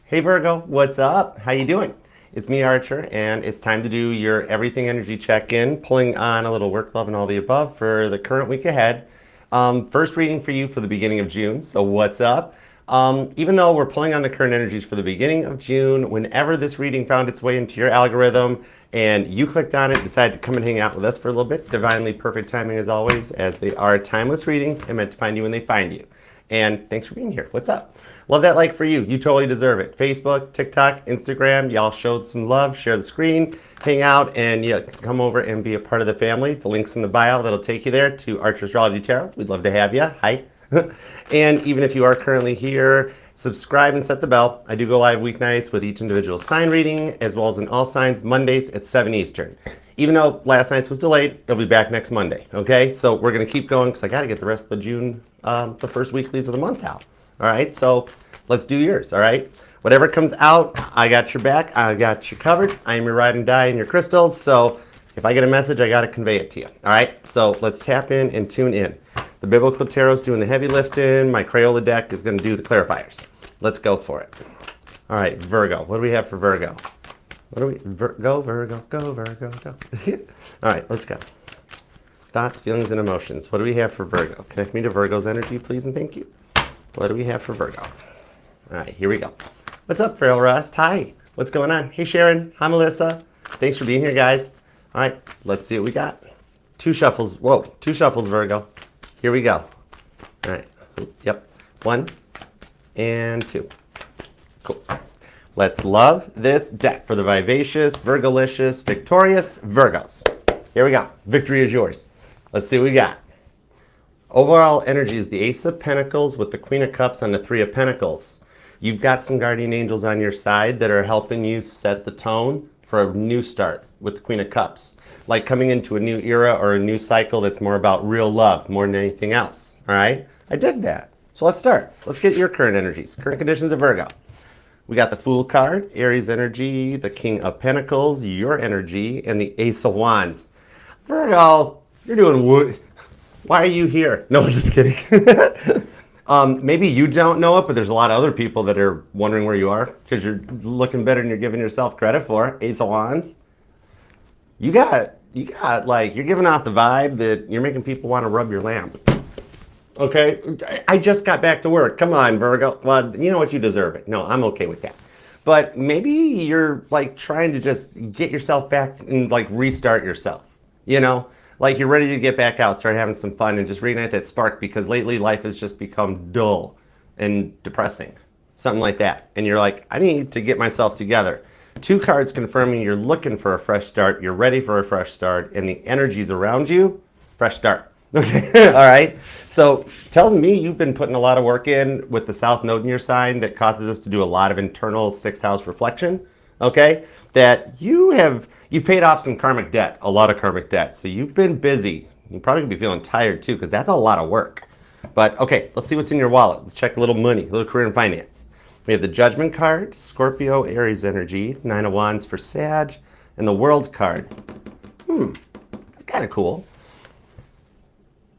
Hey Virgo, what's up? How you doing? It's me, Archer, and it's time to do your everything energy check-in, pulling on a little work, love, and all the above for the current week ahead. First reading for you for the beginning of June, so what's up? Even though we're pulling on the current energies for the beginning of June, whenever this reading found its way into your algorithm and you clicked on it, decided to come and hang out with us for a little bit, divinely perfect timing as always, as they are timeless readings and meant to find you when they find you. And thanks for being here. What's up? Love that like for you. You totally deserve it. Facebook, TikTok, Instagram, y'all showed some love. Share the screen, hang out, and yeah, come over and be a part of the family. The link's in the bio. That'll take you there to Archer Astrology Tarot. We'd love to have you. Hi. And even if you are currently here, subscribe and set the bell. I do go live weeknights with each individual sign reading, as well as in all signs Mondays at 7 Eastern. Even though last night's was delayed, it'll be back next Monday, okay? So we're going to keep going because I got to get the rest of the June, the first weeklies of the month out. All right, so let's do yours, all right? Whatever comes out, I got your back. I got you covered. I am your ride and die and your crystals. So if I get a message, I got to convey it to you, all right? So let's tap in and tune in. The Biblical Tarot's doing the heavy lifting. My Crayola deck is going to do the clarifiers. Let's go for it. All right, Virgo. What do we have for Virgo? What do we, go Virgo, go Virgo, go. All right, let's go. Thoughts, feelings, and emotions. What do we have for Virgo? Connect me to Virgo's energy, please, and thank you. What do we have for Virgo? All right, here we go. What's up, Frail Rust? Hi, what's going on? Hey, Sharon. Hi, Melissa. Thanks for being here, guys. All right, let's see what we got. Two shuffles. Whoa, two shuffles, Virgo. Here we go. All right, yep. 1 and 2. Cool. Let's love this deck for the vivacious, Virgolicious, victorious Virgos. Here we go. Victory is yours. Let's see what we got. Overall energy is the Ace of Pentacles with the Queen of Cups and the Three of Pentacles. You've got some guardian angels on your side that are helping you set the tone for a new start with the Queen of Cups. Like coming into a new era or a new cycle that's more about real love more than anything else. All right? I did that. So let's start. Let's get your current energies. Current conditions of Virgo. We got the Fool card, Aries energy, the King of Pentacles, your energy, and the Ace of Wands. Virgo, you're doing wood. Why are you here? No, I'm just kidding. Maybe you don't know it, but there's a lot of other people that are wondering where you are because you're looking better than you're giving yourself credit for. Ace of Wands. You got like, you're giving off the vibe that you're making people want to rub your lamp. Okay, I just got back to work. Come on, Virgo. Well, you know what? You deserve it. No, I'm okay with that. But maybe you're like trying to just get yourself back and like restart yourself. You know, like you're ready to get back out, start having some fun and just reignite that spark because lately life has just become dull and depressing. Something like that. And you're like, I need to get myself together. 2 cards confirming you're looking for a fresh start. You're ready for a fresh start. And the energies around you, fresh start. Okay, all right. So tells me you've been putting a lot of work in with the South Node in your sign that causes us to do a lot of internal 6th house reflection. Okay, that you've paid off some karmic debt, a lot of karmic debt. So you've been busy. You're probably gonna be feeling tired too because that's a lot of work. But okay, let's see what's in your wallet. Let's check a little money, a little career and finance. We have the Judgment card, Scorpio, Aries energy, 9 of Wands for Sag, and the World card. That's kind of cool.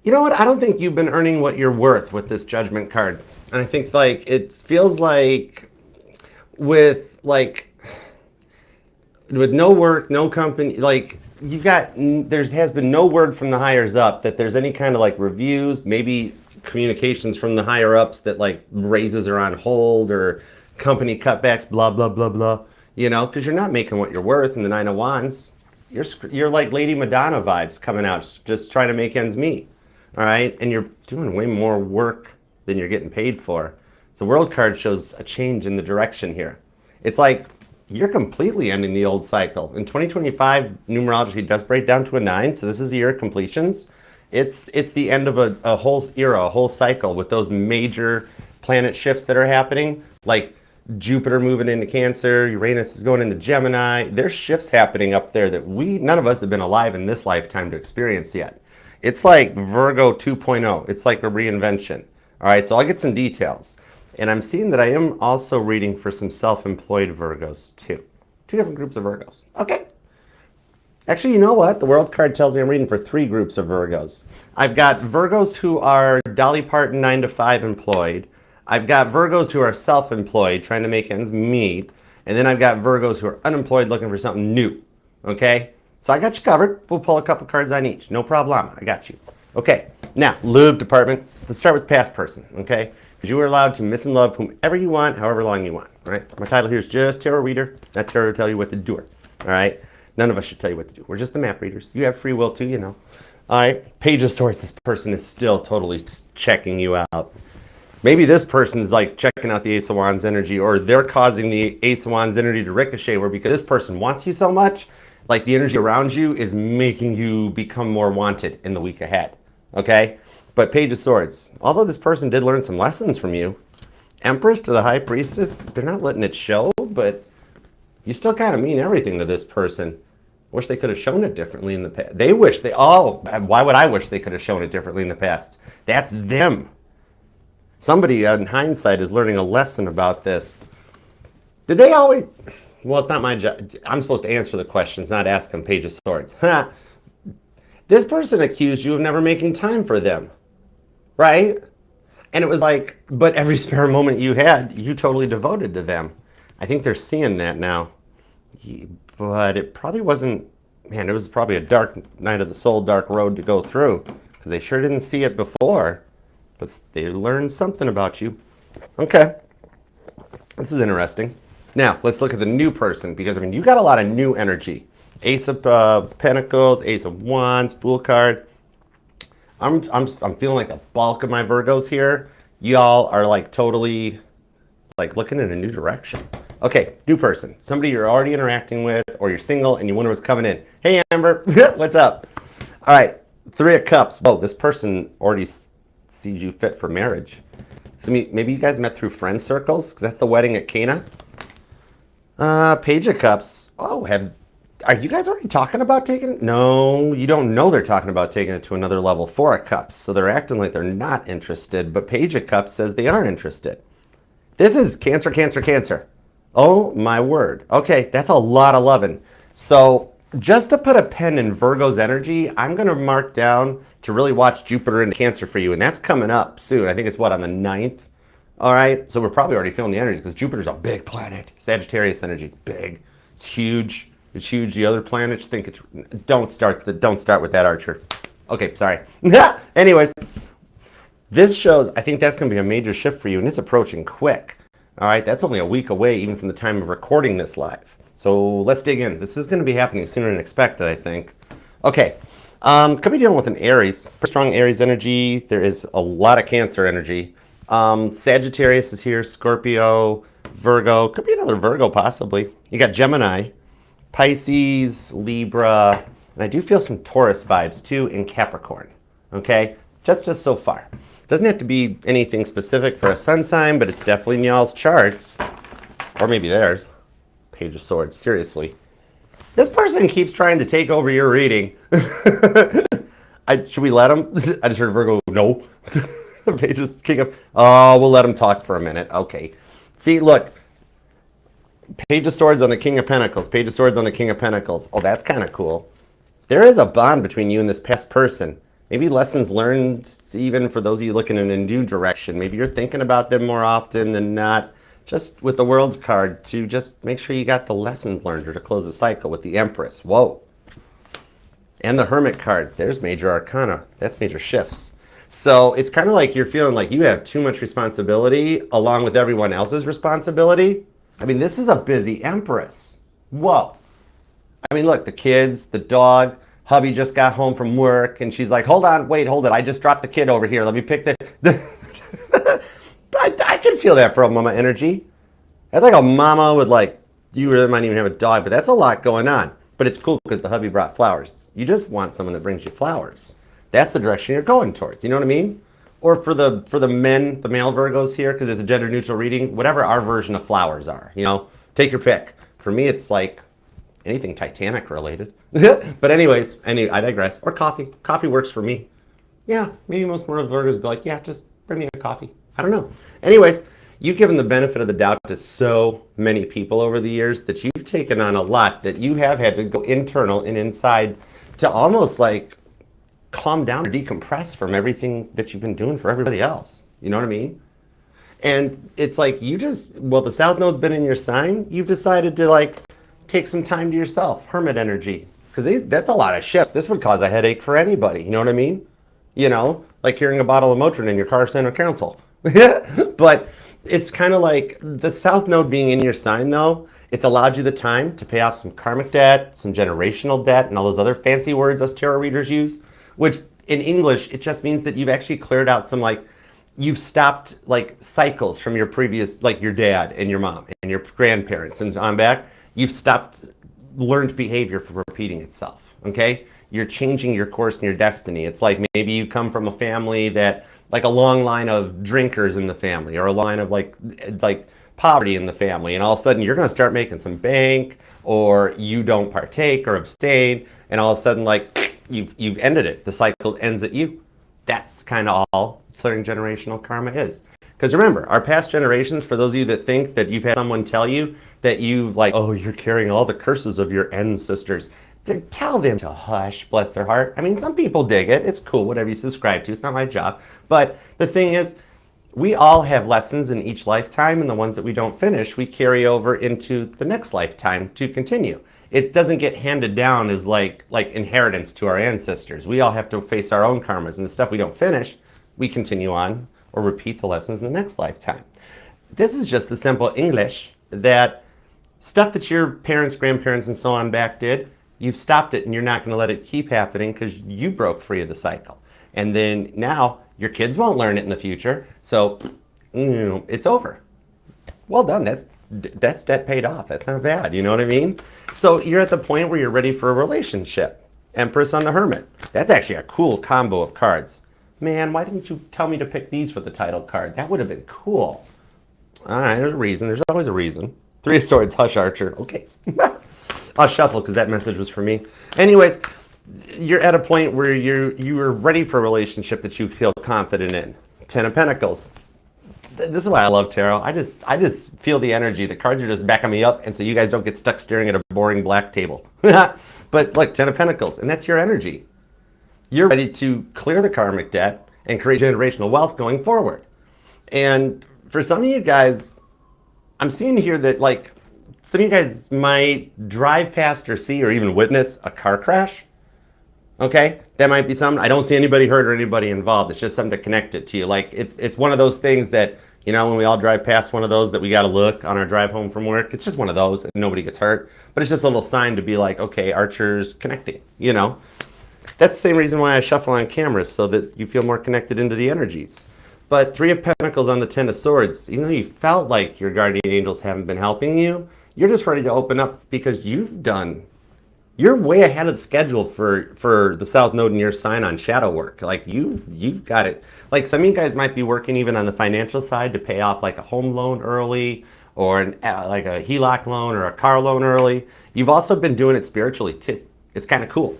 You know what? I don't think you've been earning what you're worth with this Judgment card. And I think like it feels like with no work, no company, like you've got, has been no word from the higher up that there's any kind of like reviews, maybe communications from the higher ups that like raises are on hold or company cutbacks, blah, blah, blah, blah, you know, because you're not making what you're worth in the 9 of Wands. You're like Lady Madonna vibes coming out, just trying to make ends meet. All right, and you're doing way more work than you're getting paid for. So World card shows a change in the direction here. It's like you're completely ending the old cycle. In 2025, numerology does break down to a 9, so this is the year of completions. It's the end of a whole era, a whole cycle with those major planet shifts that are happening, like Jupiter moving into Cancer, Uranus is going into Gemini. There's shifts happening up there that none of us have been alive in this lifetime to experience yet. It's like Virgo 2.0. It's like a reinvention. All right, so I'll get some details. And I'm seeing that I am also reading for some self-employed Virgos too. 2 different groups of Virgos. Okay. Actually, you know what? The World card tells me I'm reading for 3 groups of Virgos. I've got Virgos who are Dolly Parton 9 to 5 employed. I've got Virgos who are self-employed, trying to make ends meet. And then I've got Virgos who are unemployed, looking for something new. Okay? So I got you covered. We'll pull a couple cards on each. No problem. I got you. Okay. Now, love department. Let's start with the past person. Okay? Because you are allowed to miss and love whomever you want, however long you want. All right? My title here is just Tarot Reader, not Tarot to tell you what to do. All right? None of us should tell you what to do. We're just the map readers. You have free will too, you know. All right? Page of Swords. This person is still totally checking you out. Maybe this person's like checking out the Ace of Wands energy, or they're causing the Ace of Wands energy to ricochet, where because this person wants you so much, like the energy around you is making you become more wanted in the week ahead. Okay? But Page of Swords, although this person did learn some lessons from you, Empress to the High Priestess, they're not letting it show, but you still kind of mean everything to this person. Wish they could have shown it differently in the past. They wish they all, why would I wish they could have shown it differently in the past? That's them. Somebody in hindsight is learning a lesson about this. Did they always, well, it's not my job. I'm supposed to answer the questions, not ask them Page of Swords. This person accused you of never making time for them, right? And it was like, but every spare moment you had, you totally devoted to them. I think they're seeing that now. But it probably wasn't, man, it was probably a dark night of the soul, dark road to go through, because they sure didn't see it before. But they learned something about you. Okay. This is interesting. Now, let's look at the new person, because, I mean, you got a lot of new energy. Ace of Pentacles, Ace of Wands, Fool card. I'm feeling like the bulk of my Virgos here. Y'all are like totally like looking in a new direction. Okay, new person. Somebody you're already interacting with, or you're single and you wonder what's coming in. Hey, Amber. What's up? All right, Three of Cups. Whoa, this person already sees you fit for marriage. So maybe you guys met through friend circles, because that's the wedding at Cana. Page of Cups. Oh, are you guys already talking about taking it? No, you don't know they're talking about taking it to another level. Four of Cups. So they're acting like they're not interested, but Page of Cups says they are interested. This is Cancer, Cancer, Cancer. Oh my word. Okay, that's a lot of loving. So just to put a pin in Virgo's energy, I'm going to mark down to really watch Jupiter into Cancer for you, and that's coming up soon. I think it's what, on the 9th? All right, so we're probably already feeling the energy, because Jupiter's a big planet. Sagittarius energy is big. It's huge. It's huge. The other planets think it's... Don't start with that, Archer. Okay, sorry. Anyways, this shows, I think that's going to be a major shift for you, and it's approaching quick. All right, that's only a week away, even from the time of recording this live. So let's dig in. This is going to be happening sooner than expected, I think. Okay, could be dealing with an Aries. Strong Aries energy. There is a lot of Cancer energy. Sagittarius is here, Scorpio, Virgo. Could be another Virgo, possibly. You got Gemini, Pisces, Libra, and I do feel some Taurus vibes, too, in Capricorn. Okay, just so far. Doesn't have to be anything specific for a sun sign, but it's definitely in y'all's charts. Or maybe theirs. Page of Swords, seriously. This person keeps trying to take over your reading. Should we let him? I just heard Virgo, no. Pages kick up. Oh, we'll let him talk for a minute. Okay. See, look. Page of Swords on the King of Pentacles. Page of Swords on the King of Pentacles. Oh, that's kind of cool. There is a bond between you and this past person. Maybe lessons learned, even for those of you looking in a new direction. Maybe you're thinking about them more often than not. Just with the World's card, to just make sure you got the lessons learned, or to close the cycle with the Empress. Whoa. And the Hermit card. There's major arcana. That's major shifts. So it's kind of like you're feeling like you have too much responsibility along with everyone else's responsibility. I mean, this is a busy Empress. Whoa. I mean, look, the kids, the dog, hubby just got home from work, and she's like, hold on, wait, hold it. I just dropped the kid over here. Let me pick the... I can feel that from mama energy. That's like a mama with like, you really might even have a dog, but that's a lot going on. But it's cool because the hubby brought flowers. You just want someone that brings you flowers. That's the direction you're going towards. You know what I mean? Or for the men, the male Virgos here, because it's a gender neutral reading, whatever our version of flowers are, you know, take your pick. For me, it's like anything Titanic related. But anyways, I digress. Or coffee. Coffee works for me. Yeah, maybe most more Virgos would be like, yeah, just bring me a coffee. I don't know. Anyways, you've given the benefit of the doubt to so many people over the years that you've taken on a lot that you have had to go internal and inside to almost like calm down or decompress from everything that you've been doing for everybody else. You know what I mean? And it's like the South Node's been in your sign. You've decided to like take some time to yourself, hermit energy. Because that's a lot of shifts. This would cause a headache for anybody. You know what I mean? Like carrying a bottle of Motrin in your car center console. But it's kind of like the South Node being in your sign, though, it's allowed you the time to pay off some karmic debt, some generational debt, and all those other fancy words us tarot readers use, which in English, it just means that you've actually cleared out some, like, you've stopped, like, cycles from your previous, like, your dad and your mom and your grandparents and on back. You've stopped learned behavior from repeating itself, okay? You're changing your course and your destiny. It's like maybe you come from a family that, like a long line of drinkers in the family, or a line of like poverty in the family, and all of a sudden you're going to start making some bank, or you don't partake or abstain, and all of a sudden like you've ended it. The cycle ends at you. That's kind of all clearing generational karma is. Because remember, our past generations, for those of you that think that you've had someone tell you that you've like, oh, you're carrying all the curses of your ancestors, to tell them to hush, bless their heart. I mean, some people dig it. It's cool, whatever you subscribe to. It's not my job. But the thing is, we all have lessons in each lifetime, and the ones that we don't finish, we carry over into the next lifetime to continue. It doesn't get handed down as like inheritance to our ancestors. We all have to face our own karmas, and the stuff we don't finish, we continue on or repeat the lessons in the next lifetime. This is just the simple English that stuff that your parents, grandparents, and so on back did, you've stopped it and you're not going to let it keep happening because you broke free of the cycle. And then now your kids won't learn it in the future. So it's over. Well done. That's debt paid off. That's not bad. You know what I mean? So you're at the point where you're ready for a relationship. Empress on the Hermit. That's actually a cool combo of cards. Man, why didn't you tell me to pick these for the title card? That would have been cool. All right, there's a reason. There's always a reason. Three of Swords, Hush Archer. Okay. I'll shuffle because that message was for me. Anyways, you're at a point where you are ready for a relationship that you feel confident in. Ten of Pentacles. This is why I love tarot. I just feel the energy. The cards are just backing me up, and so you guys don't get stuck staring at a boring black table. But look, Ten of Pentacles, and that's your energy. You're ready to clear the karmic debt and create generational wealth going forward. And for some of you guys, I'm seeing here that like some of you guys might drive past or see or even witness a car crash. Okay, that might be something. I don't see anybody hurt or anybody involved. It's just something to connect it to you. Like it's one of those things that, you know, when we all drive past one of those that we got to look on our drive home from work. It's just one of those and nobody gets hurt. But it's just a little sign to be like, okay, Archer's connecting, you know. That's the same reason why I shuffle on cameras, so that you feel more connected into the energies. But Three of Pentacles on the Ten of Swords, even though you felt like your guardian angels haven't been helping you, you're just ready to open up because you're way ahead of schedule for the South Node in your sign on shadow work. Like you've got it. Like some of you guys might be working even on the financial side to pay off like a home loan early, or like a HELOC loan or a car loan early. You've also been doing it spiritually too. It's kind of cool.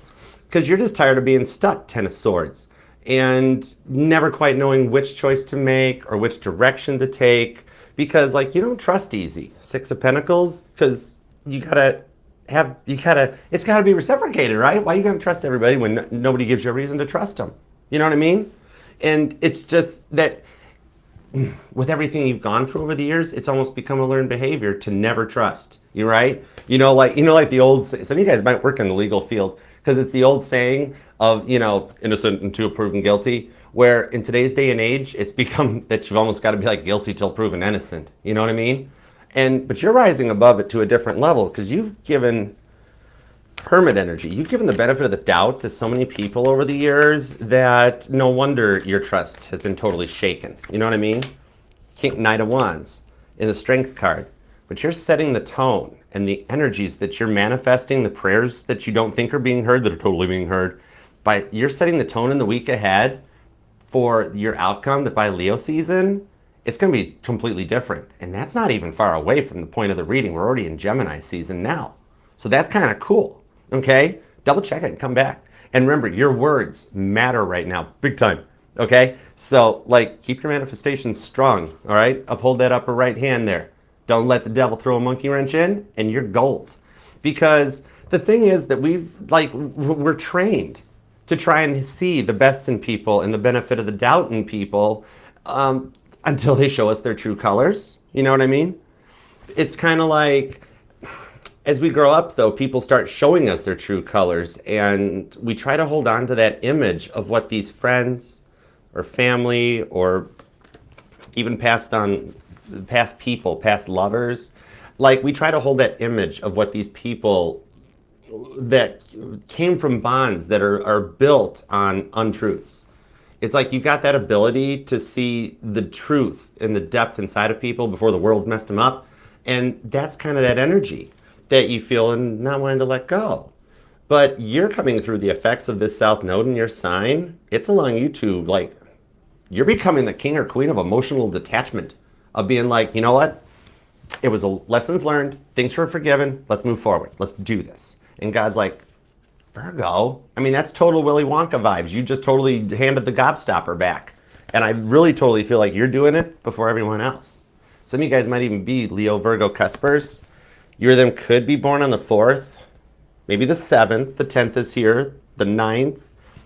Because you're just tired of being stuck, Ten of Swords, and never quite knowing which choice to make or which direction to take, because like you don't trust easy. Six of Pentacles, because it's gotta be reciprocated, right? Why are you gonna trust everybody when nobody gives you a reason to trust them? You know what I mean? And it's just that with everything you've gone through over the years, it's almost become a learned behavior to never trust. You right? Like the old, some of you guys might work in the legal field, because it's the old saying of, innocent until proven guilty, where in today's day and age, it's become that you've almost got to be like guilty till proven innocent. You know what I mean? But you're rising above it to a different level, because you've given hermit energy. You've given the benefit of the doubt to so many people over the years that no wonder your trust has been totally shaken. You know what I mean? Knight of Wands in the Strength card. But you're setting the tone and the energies that you're manifesting, the prayers that you don't think are being heard, that are totally being heard. You're setting the tone in the week ahead for your outcome, that by Leo season, it's going to be completely different. And that's not even far away from the point of the reading. We're already in Gemini season now. So that's kind of cool. Okay? Double check it and come back. And remember, your words matter right now, big time. Okay? So, keep your manifestations strong. All right? Uphold that upper right hand there. Don't let the devil throw a monkey wrench in, and you're gold. Because the thing is that we're trained to try and see the best in people and the benefit of the doubt in people. until they show us their true colors. You know what I mean? It's kind of like, as we grow up, though, people start showing us their true colors, and we try to hold on to that image of what these friends or family or even past people, past lovers, like we try to hold that image of what these people that came from bonds that are built on untruths. It's like you got that ability to see the truth and the depth inside of people before the world's messed them up. And that's kind of that energy that you feel and not wanting to let go. But you're coming through the effects of this South Node in your sign. It's allowing you to, like, you're becoming the king or queen of emotional detachment, of being like, you know what? It was lessons learned, things were forgiven, let's move forward, let's do this. And God's like, Virgo, I mean, that's total Willy Wonka vibes. You just totally handed the gobstopper back. And I really totally feel like you're doing it before everyone else. Some of you guys might even be Leo Virgo cuspers. You or them could be born on the 4th, maybe the 7th, the 10th is here, the 9th,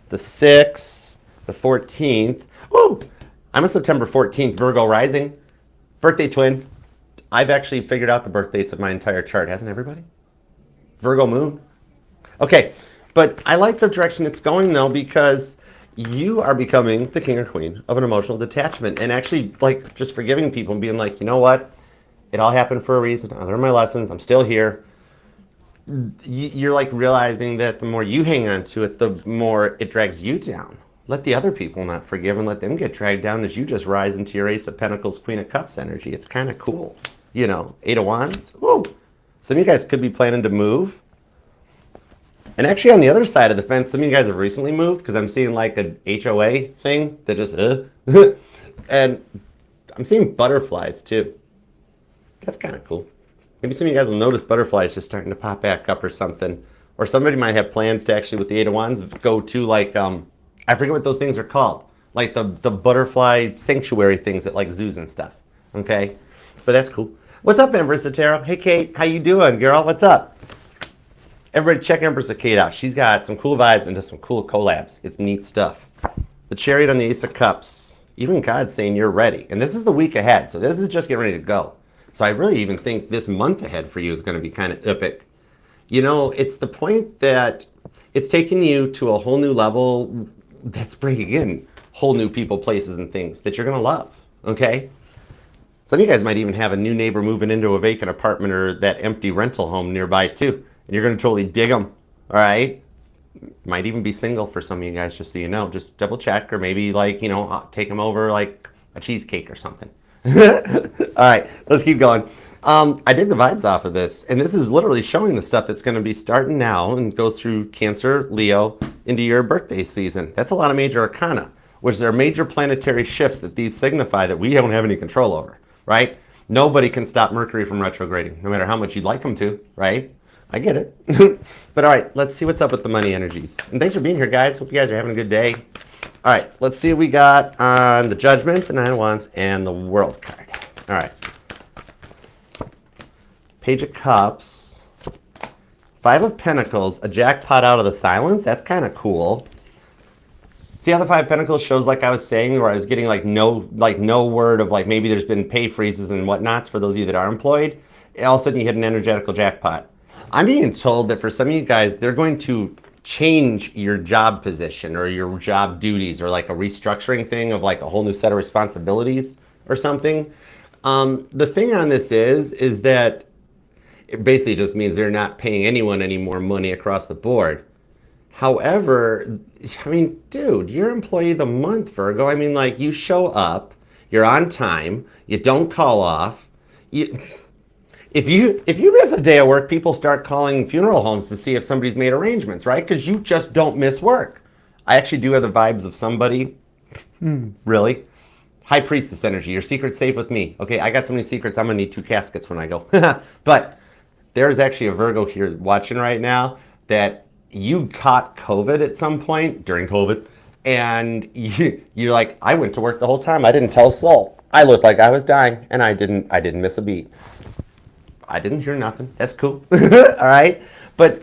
the 6th, the 14th. Woo! I'm a September 14th Virgo rising, birthday twin. I've actually figured out the birth dates of my entire chart, hasn't everybody? Virgo moon. Okay, but I like the direction it's going though, because you are becoming the king or queen of an emotional detachment, and actually like just forgiving people and being like, you know what? It all happened for a reason. I learned my lessons. I'm still here. You're like realizing that the more you hang on to it, the more it drags you down. Let the other people not forgive and let them get dragged down as you just rise into your Ace of Pentacles, Queen of Cups energy. It's kind of cool. You know, 8 of Wands. Woo! Some of you guys could be planning to move. And actually on the other side of the fence, some of you guys have recently moved, because I'm seeing like a HOA thing that just, and I'm seeing butterflies too. That's kind of cool. Maybe some of you guys will notice butterflies just starting to pop back up or something. Or somebody might have plans to actually, with the 8 of Wands, go to like, I forget what those things are called. Like the butterfly sanctuary things at like zoos and stuff. Okay? But that's cool. What's up, Empress of Tarot? Hey, Kate. How you doing, girl? What's up? Everybody check Empress of Kate out. She's got some cool vibes and just some cool collabs. It's neat stuff. The Chariot on the Ace of Cups. Even God's saying you're ready. And this is the week ahead. So this is just getting ready to go. So I really even think this month ahead for you is going to be kind of epic. You know, it's the point that it's taking you to a whole new level that's bringing in whole new people, places, and things that you're going to love. Okay? Some of you guys might even have a new neighbor moving into a vacant apartment or that empty rental home nearby too. And you're going to totally dig them. All right? Might even be single for some of you guys, just so you know. Just double check, or maybe like, you know, take them over like a cheesecake or something. All right, let's keep going. I did the vibes off of this, and this is literally showing the stuff that's going to be starting now and goes through Cancer, Leo, into your birthday season. That's a lot of major arcana, which are major planetary shifts that these signify that we don't have any control over, right? Nobody can stop Mercury from retrograding, no matter how much you'd like them to, right? I get it. But all right, let's see what's up with the money energies. And thanks for being here, guys. Hope you guys are having a good day. All right, let's see what we got on the Judgment, the 9 of Wands, and the World card. All right. Page of Cups, 5 of Pentacles, a jackpot out of the silence. That's kind of cool. See how the 5 of Pentacles shows, like I was saying, where I was getting like no word of like maybe there's been pay freezes and whatnots for those of you that are employed. All of a sudden you hit an energetical jackpot. I'm being told that for some of you guys, they're going to change your job position or your job duties, or like a restructuring thing of like a whole new set of responsibilities or something. The thing on this is that it basically just means they're not paying anyone any more money across the board. However, I mean, dude, you're employee of the month, Virgo. I mean, like, you show up, you're on time, you don't call off. If you miss a day of work, people start calling funeral homes to see if somebody's made arrangements, right? Because you just don't miss work. I actually do have the vibes of somebody. Really? High Priestess energy. Your secret's safe with me. Okay, I got so many secrets, I'm going to need 2 caskets when I go. But there's actually a Virgo here watching right now that you caught COVID at some point during COVID. And you're like, I went to work the whole time. I didn't tell a soul. I looked like I was dying, and I didn't miss a beat. I didn't hear nothing. That's cool. All right. But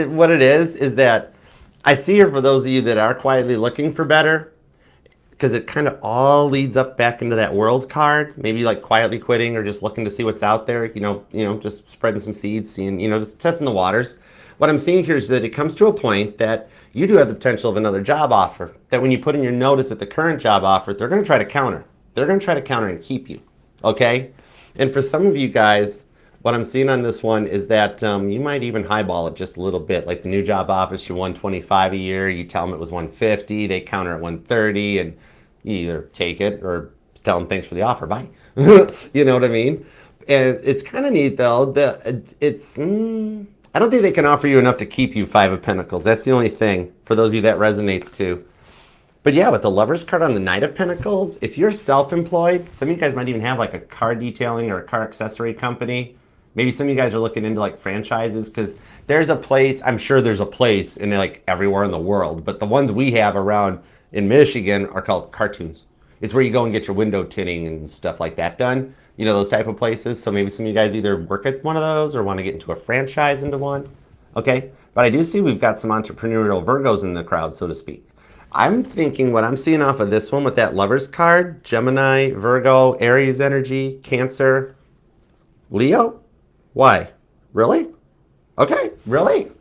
what it is that I see here for those of you that are quietly looking for better. because it kind of all leads up back into that world card, maybe like quietly quitting or just looking to see what's out there, just spreading some seeds, seeing, just testing the waters. What I'm seeing here is that it comes to a point that you do have the potential of another job offer, that when you put in your notice at the current job offer, they're going to try to counter. They're going to try to counter and keep you, okay? And for some of you guys, what I'm seeing on this one is that you might even highball it just a little bit. Like the new job office, you're 125 a year, you tell them it was 150, they counter at 130, and you either take it or tell them thanks for the offer, bye. You know what I mean? And it's kind of neat though. I don't think they can offer you enough to keep you Five of Pentacles. That's the only thing for those of you that resonates to. But yeah, with the Lovers card on the Knight of Pentacles, if you're self-employed, some of you guys might even have like a car detailing or a car accessory company. Maybe some of you guys are looking into like franchises, because there's a place, I'm sure there's a place in like everywhere in the world, but the ones we have around in Michigan are called cartoons. It's where you go and get your window tinting and stuff like that done. Those type of places. So maybe some of you guys either work at one of those or want to get into a franchise into one. Okay, but I do see we've got some entrepreneurial Virgos in the crowd, so to speak. I'm thinking what I'm seeing off of this one with that Lovers card, Gemini, Virgo, Aries energy, Cancer, Leo. Why? Really? Okay, really?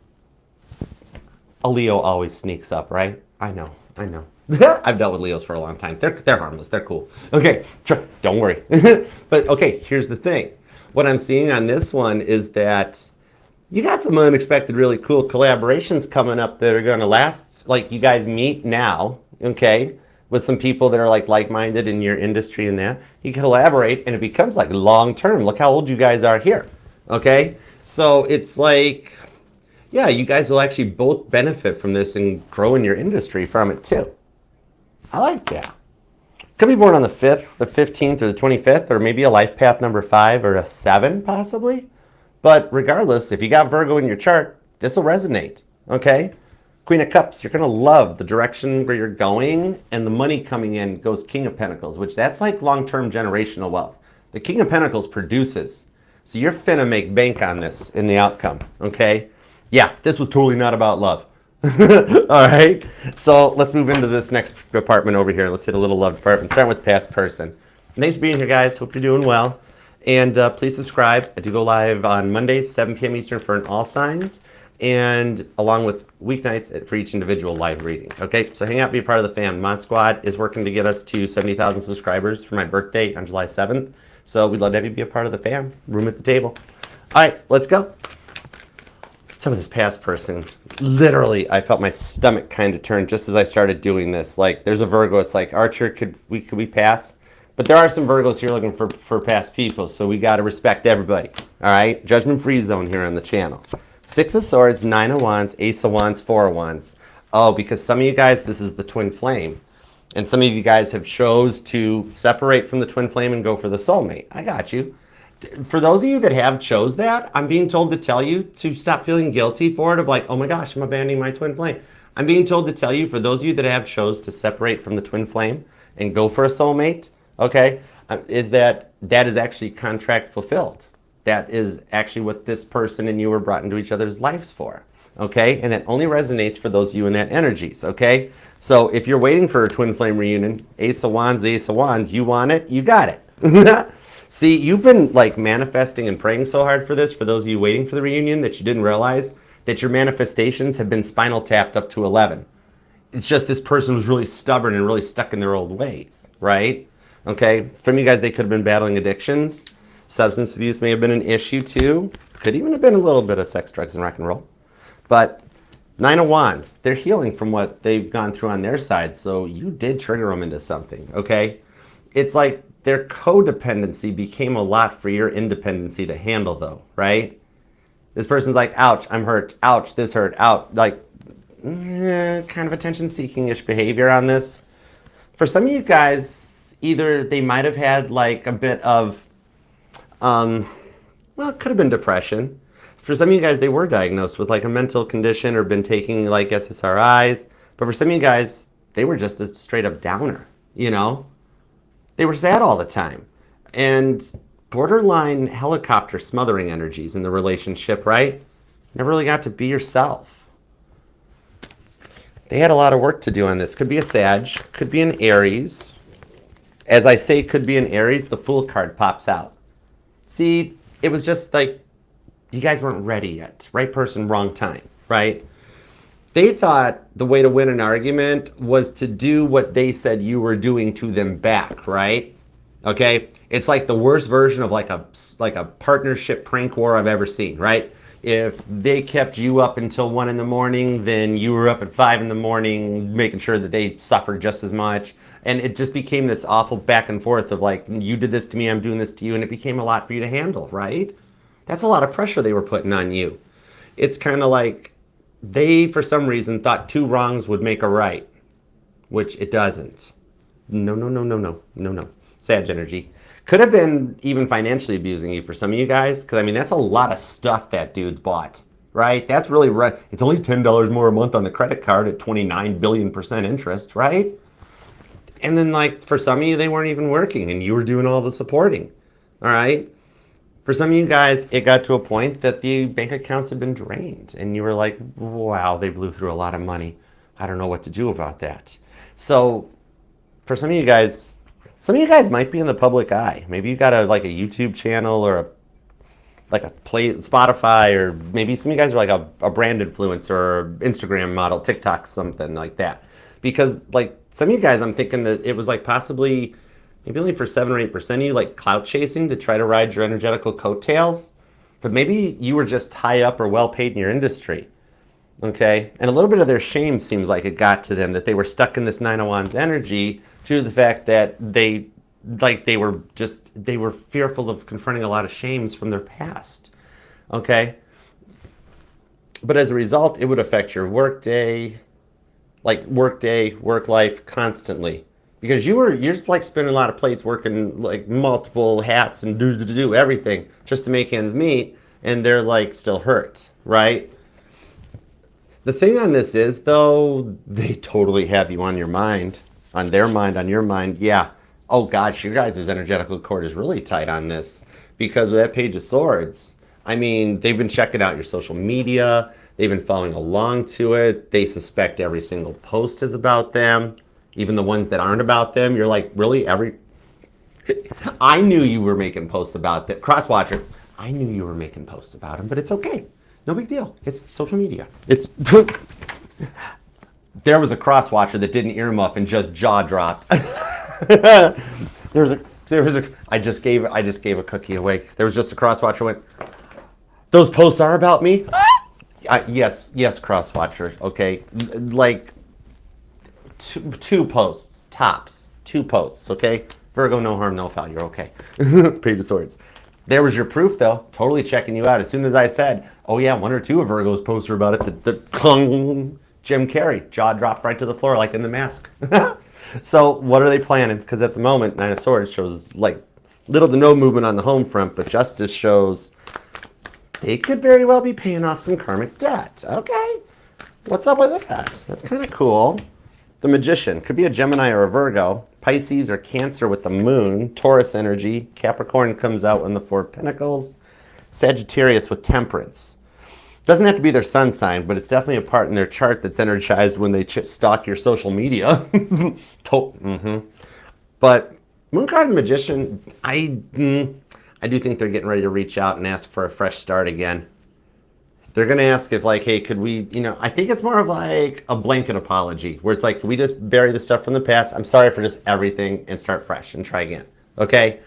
A Leo always sneaks up, right? I know. I've dealt with Leos for a long time. They're harmless. They're cool. Okay, don't worry. But okay, here's the thing. What I'm seeing on this one is that you got some unexpected, really cool collaborations coming up that are going to last. Like you guys meet now, okay, with some people that are like-minded in your industry and that. You collaborate and it becomes like long-term. Look how old you guys are here, okay? So it's like, yeah, you guys will actually both benefit from this and grow in your industry from it too. I like that. Could be born on the 5th, the 15th, or the 25th, or maybe a life path number 5 or a 7 possibly. But regardless, if you got Virgo in your chart, this will resonate, okay? Queen of Cups, you're going to love the direction where you're going, and the money coming in goes King of Pentacles, which that's like long-term generational wealth. The King of Pentacles produces. So you're finna make bank on this in the outcome, okay? Yeah, this was totally not about love. All right, so let's move into this next department over here. Let's hit a little love department, starting with past person. Thanks for being here, guys. Hope you're doing well. And please subscribe. I do go live on Mondays, 7 p.m. Eastern for an all signs, and along with weeknights for each individual live reading. Okay, so hang out, be a part of the fam. Mod Squad is working to get us to 70,000 subscribers for my birthday on July 7th. So we'd love to have you be a part of the fam. Room at the table. All right, let's go. Some of this past person, literally, I felt my stomach kind of turn just as I started doing this. Like, there's a Virgo. It's like, Archer, could we pass? But there are some Virgos here looking for past people, so we got to respect everybody. All right, judgment-free zone here on the channel. 6 of Swords, 9 of Wands, Ace of Wands, 4 of Wands. Oh, because some of you guys, this is the twin flame, and some of you guys have chose to separate from the twin flame and go for the soulmate. I got you. For those of you that have chose that, I'm being told to tell you to stop feeling guilty for it, of like, oh my gosh, I'm abandoning my twin flame. I'm being told to tell you, for those of you that have chose to separate from the twin flame and go for a soulmate, okay, is that is actually contract fulfilled. That is actually what this person and you were brought into each other's lives for, okay? And that only resonates for those of you in that energies, okay? So if you're waiting for a twin flame reunion, Ace of Wands, the Ace of Wands, you want it, you got it. See, you've been like manifesting and praying so hard for this, for those of you waiting for the reunion, that you didn't realize that your manifestations have been spinal tapped up to 11. It's just this person was really stubborn and really stuck in their old ways, right? Okay, from you guys, they could have been battling addictions. Substance abuse may have been an issue too. Could even have been a little bit of sex, drugs, and rock and roll. But 9 of Wands, they're healing from what they've gone through on their side, so you did trigger them into something, okay? It's like their codependency became a lot for your independency to handle though, right? This person's like, ouch, I'm hurt, ouch, this hurt, ouch, like, kind of attention-seeking-ish behavior on this. For some of you guys, either they might have had like a bit of, well, it could have been depression. For some of you guys, they were diagnosed with like a mental condition or been taking like SSRIs. But for some of you guys, they were just a straight up downer, you know? They were sad all the time. And borderline helicopter smothering energies in the relationship, right? Never really got to be yourself. They had a lot of work to do on this. Could be a Sag, could be an Aries. As I say, could be an Aries, the Fool card pops out. See, it was just like, you guys weren't ready yet. Right person, wrong time, right? They thought the way to win an argument was to do what they said you were doing to them back, right? Okay? It's like the worst version of like a partnership prank war I've ever seen, right? If they kept you up until 1 in the morning, then you were up at 5 in the morning making sure that they suffered just as much. And it just became this awful back and forth of like, you did this to me, I'm doing this to you, and it became a lot for you to handle, right? That's a lot of pressure they were putting on you. It's kind of like they, for some reason, thought 2 wrongs would make a right, which it doesn't. No, no, no, no, no, no, no. Sag energy. Could have been even financially abusing you for some of you guys, because I mean, that's a lot of stuff that dude's bought, right? That's really right. It's only $10 more a month on the credit card at 29 billion% interest, right? And then like for some of you, they weren't even working and you were doing all the supporting, all right? For some of you guys, it got to a point that the bank accounts had been drained and you were like, wow, they blew through a lot of money. I don't know what to do about that. So for some of you guys might be in the public eye. Maybe you got a YouTube channel or a Spotify, or maybe some of you guys are like a brand influencer or Instagram model, TikTok, something like that. Because like some of you guys, I'm thinking that it was like possibly maybe only for 7 or 8% of you, like clout chasing to try to ride your energetical coattails. But maybe you were just high up or well paid in your industry. Okay? And a little bit of their shame seems like it got to them, that they were stuck in this 9 of Wands energy due to the fact that they were fearful of confronting a lot of shames from their past. Okay? But as a result, it would affect your work life constantly. Because you're just like spinning a lot of plates, working like multiple hats and do everything just to make ends meet, and they're like still hurt, right? The thing on this is though, they totally have you on your mind, on their mind, on your mind. Yeah. Oh gosh, your guys' energetical cord is really tight on this, because with that Page of Swords, I mean, they've been checking out your social media. They've been following along to it. They suspect every single post is about them. Even the ones that aren't about them, you're like, really? I knew you were making posts about that. Crosswatcher, I knew you were making posts about him, but it's okay. No big deal. It's social media. There was a crosswatcher that did an earmuff and just jaw dropped. I just gave a cookie away. There was just a crosswatcher went, those posts are about me? Yes, crosswatcher. Okay. Like, two posts, tops. 2 posts, okay? Virgo, no harm, no foul. You're okay. Page of Swords. There was your proof, though. Totally checking you out. As soon as I said, oh yeah, 1 or 2 of Virgo's posts are about it, the Jim Carrey, jaw dropped right to the floor like in The Mask. So what are they planning? Because at the moment, 9 of Swords shows like little to no movement on the home front, but Justice shows they could very well be paying off some karmic debt. Okay. What's up with that? That's kind of cool. The Magician could be a Gemini or a Virgo. Pisces or Cancer with the Moon. Taurus energy. Capricorn comes out in the 4 of Pentacles. Sagittarius with Temperance. Doesn't have to be their sun sign, but it's definitely a part in their chart that's energized when they stalk your social media. But Moon card and Magician, I do think they're getting ready to reach out and ask for a fresh start again. They're going to ask if like, hey, could we, I think it's more of like a blanket apology where it's like, can we just bury the stuff from the past? I'm sorry for just everything and start fresh and try again. Okay.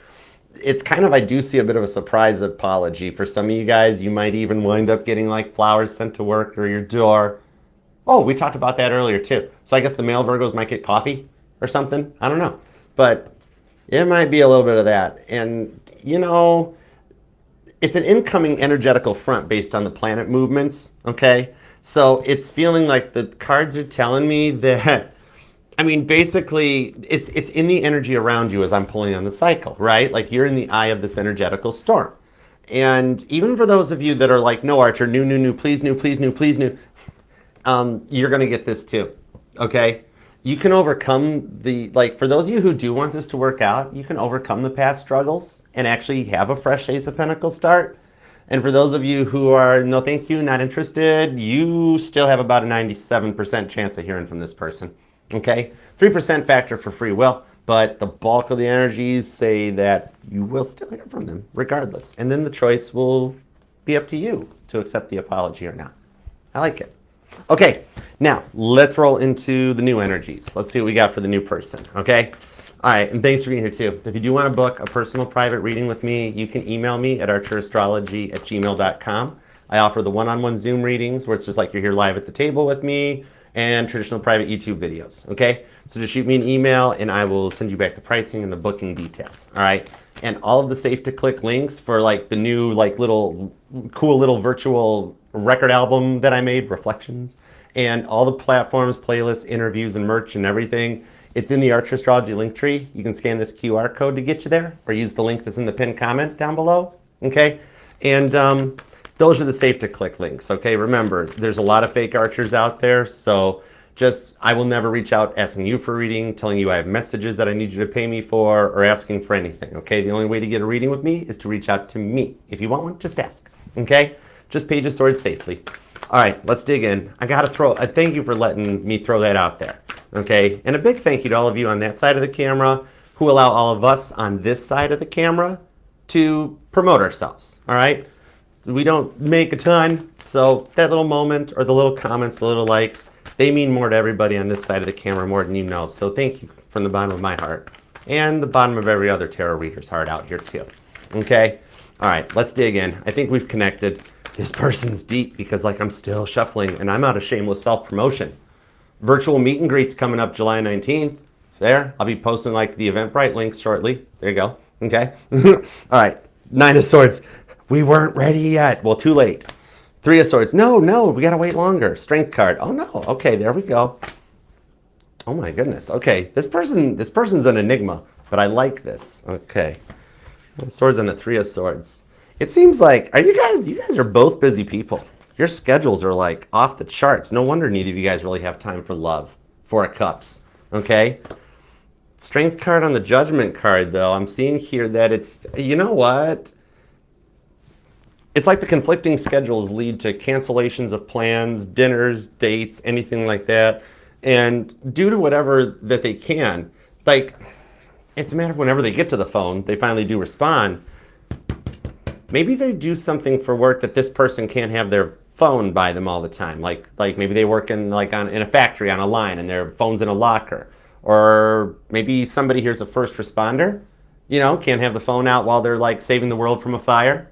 It's kind of, I do see a bit of a surprise apology for some of you guys. You might even wind up getting like flowers sent to work or your door. Oh, we talked about that earlier too. So I guess the male Virgos might get coffee or something. I don't know, but it might be a little bit of that. And it's an incoming energetical front based on the planet movements, okay? So it's feeling like the cards are telling me that, I mean, basically, it's in the energy around you as I'm pulling on the cycle, right? Like you're in the eye of this energetical storm. And even for those of you that are like, no, Archer, new, please, new, you're going to get this too, okay? You can overcome for those of you who do want this to work out, you can overcome the past struggles and actually have a fresh Ace of Pentacles start. And for those of you who are, no thank you, not interested, you still have about a 97% chance of hearing from this person. Okay? 3% factor for free will, but the bulk of the energies say that you will still hear from them regardless. And then the choice will be up to you to accept the apology or not. I like it. Okay, now let's roll into the new energies. Let's see what we got for the new person, okay? All right, and thanks for being here too. If you do want to book a personal private reading with me, you can email me at archerastrology@gmail.com. I offer the one-on-one Zoom readings where it's just like you're here live at the table with me, and traditional private YouTube videos, okay? So just shoot me an email and I will send you back the pricing and the booking details, all right? And all of the safe to click links for like the new like little cool little virtual record album that I made, Reflections, and all the platforms, playlists, interviews, and merch and everything, it's in the Archer Astrology link tree. You can scan this QR code to get you there or use the link that's in the pinned comment down below, okay? And those are the safe to click links, okay? Remember, there's a lot of fake archers out there, so I will never reach out asking you for a reading, telling you I have messages that I need you to pay me for, or asking for anything, okay? The only way to get a reading with me is to reach out to me. If you want one, just ask, okay? Just page of swords safely. All right, let's dig in. I gotta thank you for letting me throw that out there, okay? And a big thank you to all of you on that side of the camera who allow all of us on this side of the camera to promote ourselves, all right? We don't make a ton, so that little moment or the little comments, the little likes, they mean more to everybody on this side of the camera more than you know. So thank you from the bottom of my heart and the bottom of every other tarot reader's heart out here too. Okay? All right, let's dig in. I think we've connected. This person's deep because like I'm still shuffling and I'm out of shameless self-promotion. Virtual meet and greets coming up July 19th. There, I'll be posting like the Eventbrite links shortly. There you go. Okay? All right, 9 of Swords. We weren't ready yet. Well, too late. 3 of Swords. No, we gotta wait longer. Strength card. Oh no. Okay, there we go. Oh my goodness. Okay, this person's an enigma, but I like this. Okay. Swords and the 3 of Swords. It seems like you guys are both busy people. Your schedules are like off the charts. No wonder neither of you guys really have time for love. 4 of Cups. Okay. Strength card on the Judgment card though. I'm seeing here that it's, you know what? It's like the conflicting schedules lead to cancellations of plans, dinners, dates, anything like that. And due to whatever that they can, like, it's a matter of whenever they get to the phone, they finally do respond. Maybe they do something for work that this person can't have their phone by them all the time. Like maybe they work in in a factory on a line and their phone's in a locker. Or maybe somebody here's a first responder, you know, can't have the phone out while they're like saving the world from a fire.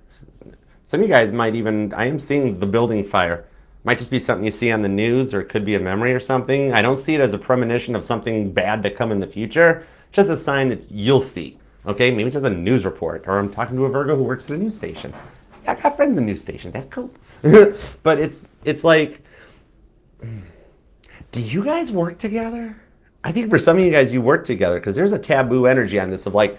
Some of you guys might even, I am seeing the building fire. Might just be something you see on the news, or it could be a memory or something. I don't see it as a premonition of something bad to come in the future. Just a sign that you'll see. Okay, maybe it's just a news report, or I'm talking to a Virgo who works at a news station. Yeah, I got friends in news stations, that's cool. But it's like, do you guys work together? I think for some of you guys, you work together, because there's a taboo energy on this of like,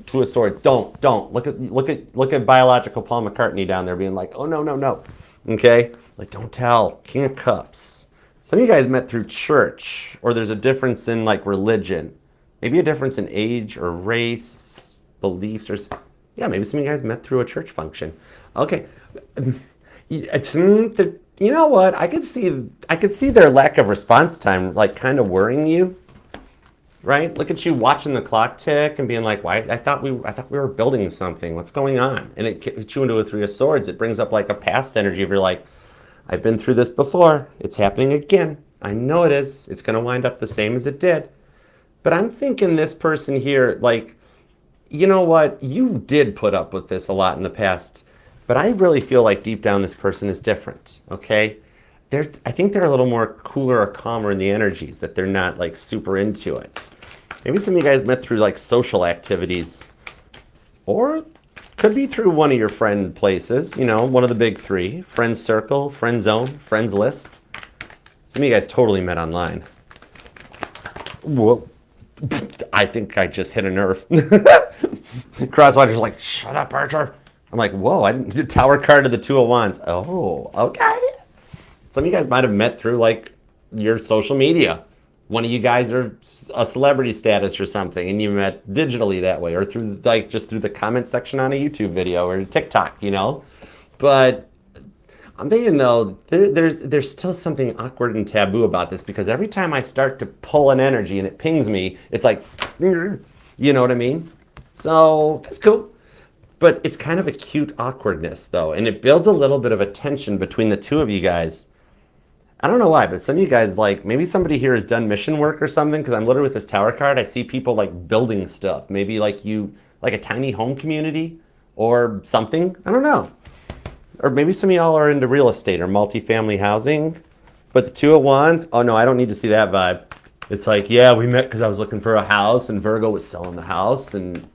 2 of Swords, don't. Look at biological Paul McCartney down there being like, oh no. Okay? Like, don't tell. King of Cups. Some of you guys met through church, or there's a difference in like religion. Maybe a difference in age or race, beliefs, or yeah, maybe some of you guys met through a church function. Okay. You know what? I could see their lack of response time like kind of worrying you. Right? Look at you watching the clock tick and being like, "Why? I thought we were building something. What's going on?" And it hits you into a 3 of Swords. It brings up like a past energy of you're like, "I've been through this before. It's happening again. I know it is. It's going to wind up the same as it did." But I'm thinking this person here, like, you know what? You did put up with this a lot in the past, but I really feel like deep down this person is different. Okay? I think they're a little more cooler or calmer in the energies, that they're not like super into it. Maybe some of you guys met through like social activities, or could be through one of your friend places, you know, one of the big 3, friends circle, friend zone, friends list. Some of you guys totally met online. Whoa. I think I just hit a nerve. Crosswatcher's like, shut up, Archer. I'm like, whoa, I didn't do Tower card to the 2 of Wands. Oh, okay. Some of you guys might have met through like your social media. one of you guys are a celebrity status or something and you met digitally that way, or through like just through the comment section on a YouTube video or TikTok, you know. But I'm thinking though, there's still something awkward and taboo about this, because every time I start to pull an energy and it pings me, it's like, you know what I mean? So that's cool. But it's kind of a cute awkwardness though, and it builds a little bit of a tension between the two of you guys. I don't know why, but some of you guys, like, maybe somebody here has done mission work or something, because I'm literally with this tower card, I see people like building stuff. Maybe like you, like a tiny home community or something. I don't know. Or maybe some of y'all are into real estate or multifamily housing. But the Two of Wands, oh no, I don't need to see that vibe. It's like, yeah, we met because I was looking for a house and Virgo was selling the house, and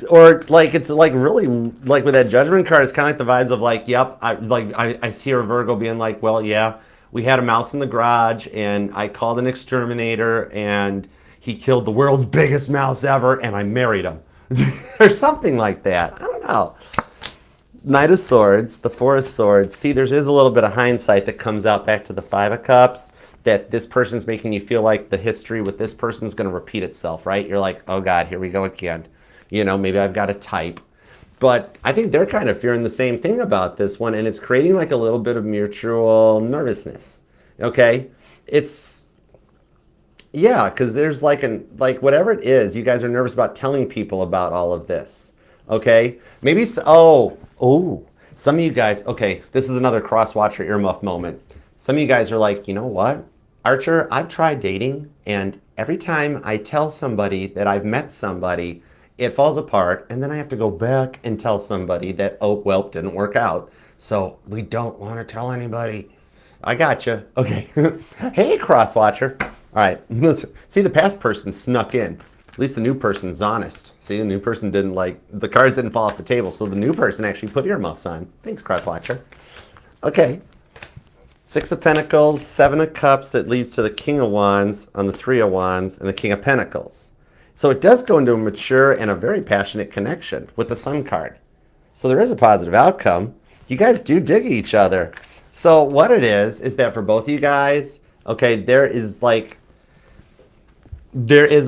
or like it's like really like with that Judgment card, it's kind of like the vibes of like, yep, I hear Virgo being like, well, yeah, we had a mouse in the garage and I called an exterminator and he killed the world's biggest mouse ever and I married him. Or something like that. I don't know. Knight of Swords, the Four of Swords. See, there is a little bit of hindsight that comes out back to the Five of Cups, that this person's making you feel like the history with this person's going to repeat itself, right? You're like, oh God, here we go again. You know, maybe I've got a type. But I think they're kind of fearing the same thing about this one, and it's creating like a little bit of mutual nervousness. Okay? It's, yeah, because there's like whatever it is, you guys are nervous about telling people about all of this. Okay? Maybe, some of you guys, okay, this is another cross-watcher earmuff moment. Some of you guys are like, you know what? Archer, I've tried dating, and every time I tell somebody that I've met somebody, it falls apart, and then I have to go back and tell somebody that, oh, well, didn't work out. So we don't want to tell anybody. I gotcha. Okay. Hey, cross-watcher. All right. Listen. See, the past person snuck in. At least the new person's honest. See, the new person didn't the cards didn't fall off the table, so the new person actually put earmuffs on. Thanks, cross-watcher. Okay. Six of Pentacles, Seven of Cups, that leads to the King of Wands on the Three of Wands and the King of Pentacles. So it does go into a mature and a very passionate connection with the Sun card. So there is a positive outcome. You guys do dig each other. So what it is that for both of you guys, okay, there is a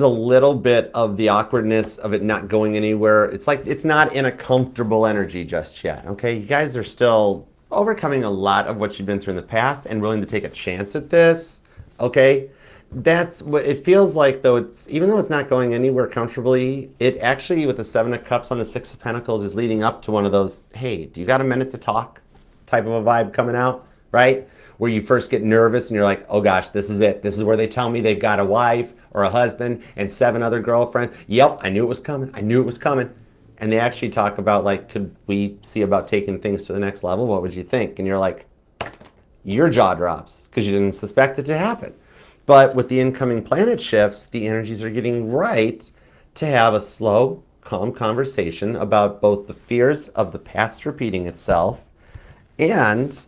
little bit of the awkwardness of it not going anywhere. It's like it's not in a comfortable energy just yet, okay? You guys are still overcoming a lot of what you've been through in the past and willing to take a chance at this, okay? That's what it feels like, though. It's even though it's not going anywhere comfortably, it actually, with the Seven of Cups on the Six of Pentacles, is leading up to one of those, hey, do you got a minute to talk type of a vibe coming out, right? Where you first get nervous and you're like, oh gosh, this is it. This is where they tell me they've got a wife or a husband and 7 other girlfriends. Yep, I knew it was coming. I knew it was coming. And they actually talk about, like, could we see about taking things to the next level? What would you think? And you're like, your jaw drops because you didn't suspect it to happen. But with the incoming planet shifts, the energies are getting right to have a slow, calm conversation about both the fears of the past repeating itself and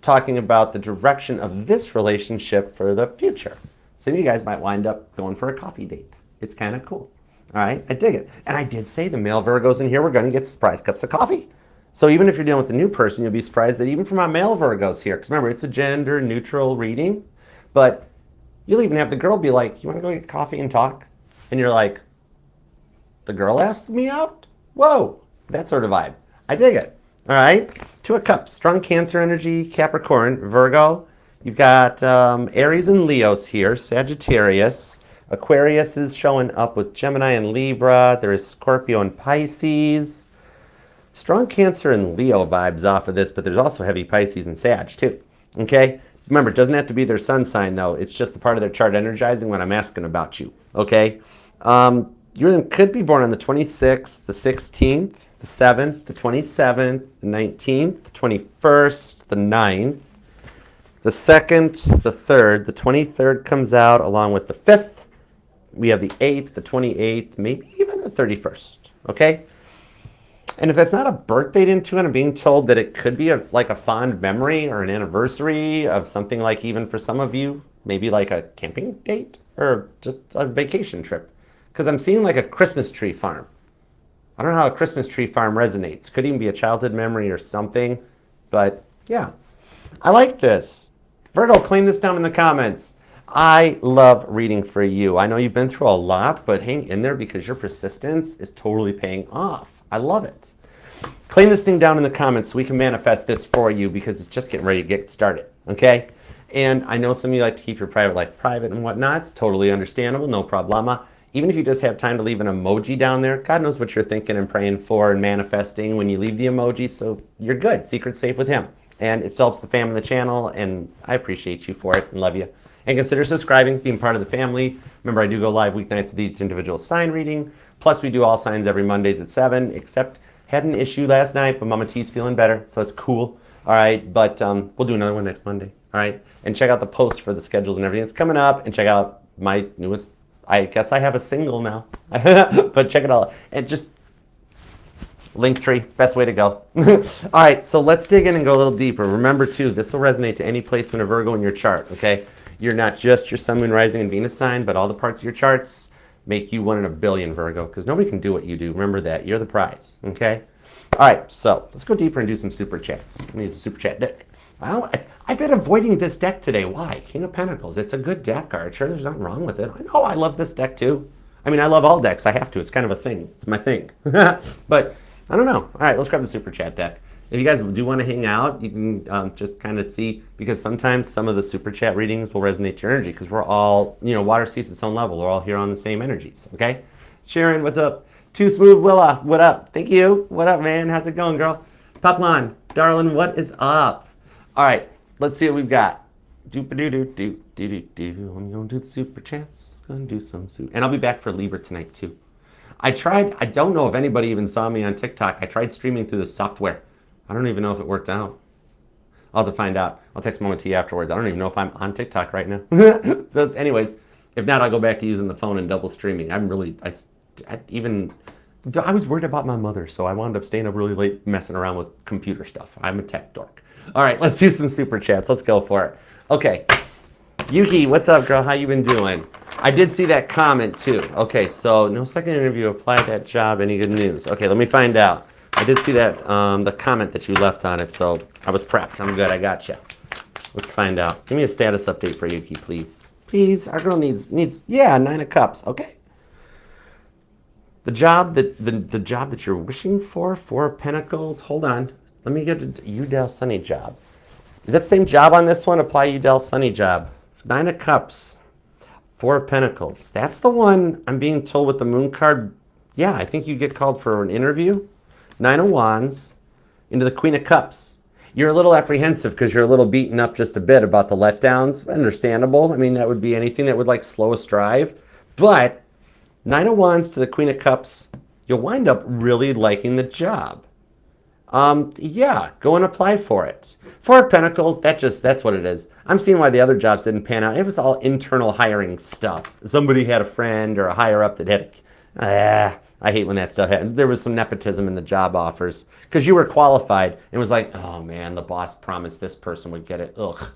talking about the direction of this relationship for the future. Some of you guys might wind up going for a coffee date. It's kind of cool. All right, I dig it. And I did say the male Virgos in here, we're going to get surprise cups of coffee. So even if you're dealing with the new person, you'll be surprised that even for my male Virgos here, because remember, it's a gender neutral reading, but you'll even have the girl be like, you want to go get coffee and talk? And you're like, the girl asked me out? Whoa, that sort of vibe. I dig it. All right, Two of Cups, strong Cancer energy, Capricorn, Virgo. You've got Aries and Leos here, Sagittarius. Aquarius is showing up with Gemini and Libra. There is Scorpio and Pisces. Strong Cancer and Leo vibes off of this, but there's also heavy Pisces and Sag too. Okay? Remember, it doesn't have to be their sun sign, though. It's just the part of their chart energizing when I'm asking about you. Okay? You could be born on the 26th, the 16th, the 7th, the 27th, the 19th, the 21st, the 9th, the 2nd, the 3rd. The 23rd comes out along with the 5th. We have the 8th, the 28th, maybe even the 31st. Okay? And if that's not a birth date into it, I'm being told that it could be like a fond memory or an anniversary of something, like, even for some of you, maybe like a camping date or just a vacation trip. Because I'm seeing like a Christmas tree farm. I don't know how a Christmas tree farm resonates. Could even be a childhood memory or something. But yeah, I like this. Virgo, claim this down in the comments. I love reading for you. I know you've been through a lot, but hang in there because your persistence is totally paying off. I love it. Claim this thing down in the comments so we can manifest this for you because it's just getting ready to get started, okay? And I know some of you like to keep your private life private and whatnot. It's totally understandable, no problema. Even if you just have time to leave an emoji down there, God knows what you're thinking and praying for and manifesting when you leave the emoji, so you're good. Secret's safe with him. And it still helps the fam in the channel, and I appreciate you for it and love you. And consider subscribing, being part of the family. Remember, I do go live weeknights with each individual sign reading. Plus, we do all signs every Mondays at 7, except had an issue last night, but Mama T's feeling better, so it's cool. All right, but we'll do another one next Monday. All right, and check out the post for the schedules and everything that's coming up, and check out my newest, I guess I have a single now, but check it out. And just Linktree, best way to go. All right, so let's dig in and go a little deeper. Remember, too, this will resonate to any placement of Virgo in your chart, okay? You're not just your Sun, Moon, Rising, and Venus sign, but all the parts of your charts make you 1 in a billion, Virgo, because nobody can do what you do. Remember that. You're the prize, okay? All right, so let's go deeper and do some super chats. Let me use a super chat deck. I've been avoiding this deck today. Why? King of Pentacles. It's a good deck, Archer. There's nothing wrong with it. I know I love this deck, too. I mean, I love all decks. I have to. It's kind of a thing. It's my thing. But I don't know. All right, let's grab the super chat deck. If you guys do want to hang out, you can just kind of see, because sometimes some of the super chat readings will resonate to your energy because we're all, you know, water sees its own level. We're all here on the same energies, okay? Sharon, what's up? Too Smooth Willa, what up? Thank you. What up, man? How's it going, girl? Poplan, darling, what is up? All right, let's see what we've got. Do-ba-do-do-do-do-do-do. I'm going to do the super chats. Going to do some super. And I'll be back for Libra tonight, too. I don't know if anybody even saw me on TikTok. I tried streaming through the software. I don't even know if it worked out. I'll have to find out. I'll text Mama T afterwards. I don't even know if I'm on TikTok right now. But anyways, if not, I'll go back to using the phone and double streaming. I was worried about my mother, so I wound up staying up really late messing around with computer stuff. I'm a tech dork. All right, let's do some super chats. Let's go for it. Okay, Yuki, what's up, girl? How you been doing? I did see that comment, too. Okay, so no second interview. Apply that job. Any good news? Okay, let me find out. I did see that, the comment that you left on it, so I was prepped. I'm good. I got you. Let's find out. Give me a status update for Yuki, please. Please, our girl needs, yeah, 9 of Cups. Okay. The job that you're wishing for, 4 of Pentacles. Hold on. Let me get a Udell Sunny job. Is that the same job on this one? Apply Udell Sunny job. 9 of Cups, 4 of Pentacles. That's the one I'm being told with the Moon card. Yeah, I think you get called for an interview. 9 of Wands into the Queen of Cups. You're a little apprehensive because you're a little beaten up just a bit about the letdowns. Understandable. I mean, that would be anything that would like slow us drive. But 9 of Wands to the Queen of Cups, you'll wind up really liking the job. Yeah, go and apply for it. 4 of Pentacles, that's what it is. I'm seeing why the other jobs didn't pan out. It was all internal hiring stuff. Somebody had a friend or a higher up that had I hate when that stuff happens. There was some nepotism in the job offers because you were qualified and was like, oh man, the boss promised this person would get it. Ugh.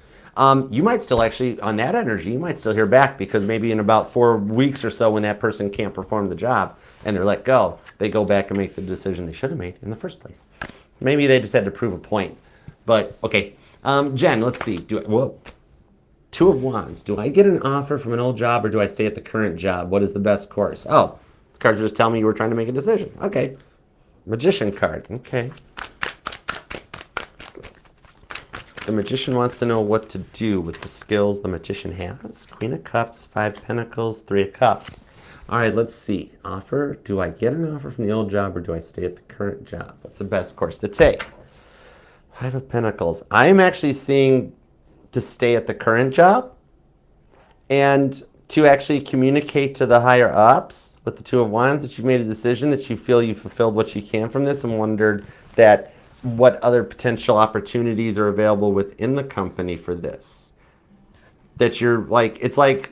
You might still actually, on that energy, you might still hear back because maybe in about 4 weeks or so when that person can't perform the job and they're let go, they go back and make the decision they should have made in the first place. Maybe they just had to prove a point. But, okay. Jen, let's see. 2 of Wands. Do I get an offer from an old job or do I stay at the current job? What is the best course? Oh. Cards just tell me you were trying to make a decision. Okay. Magician card. Okay. The Magician wants to know what to do with the skills the Magician has. Queen of Cups, 5 Pentacles, 3 of Cups. All right, let's see. Offer. Do I get an offer from the old job or do I stay at the current job? What's the best course to take? 5 of Pentacles. I am actually seeing to stay at the current job and to actually communicate to the higher ups with the 2 of Wands that you've made a decision, that you feel you fulfilled what you can from this and wondered that what other potential opportunities are available within the company for this. That you're like, it's like,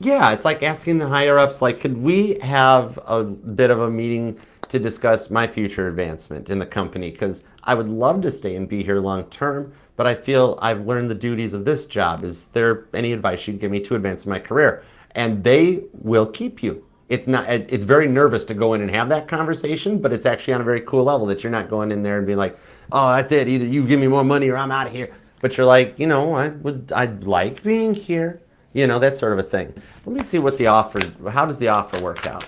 yeah, it's like asking the higher ups, like, could we have a bit of a meeting to discuss my future advancement in the company? Because I would love to stay and be here long term, but I feel I've learned the duties of this job. Is there any advice you can give me to advance in my career? And they will keep you. It's not. It's very nervous to go in and have that conversation, but it's actually on a very cool level that you're not going in there and being like, oh, that's it. Either you give me more money or I'm out of here. but you're like, I'd like being here. That sort of a thing. Let me see how does the offer work out?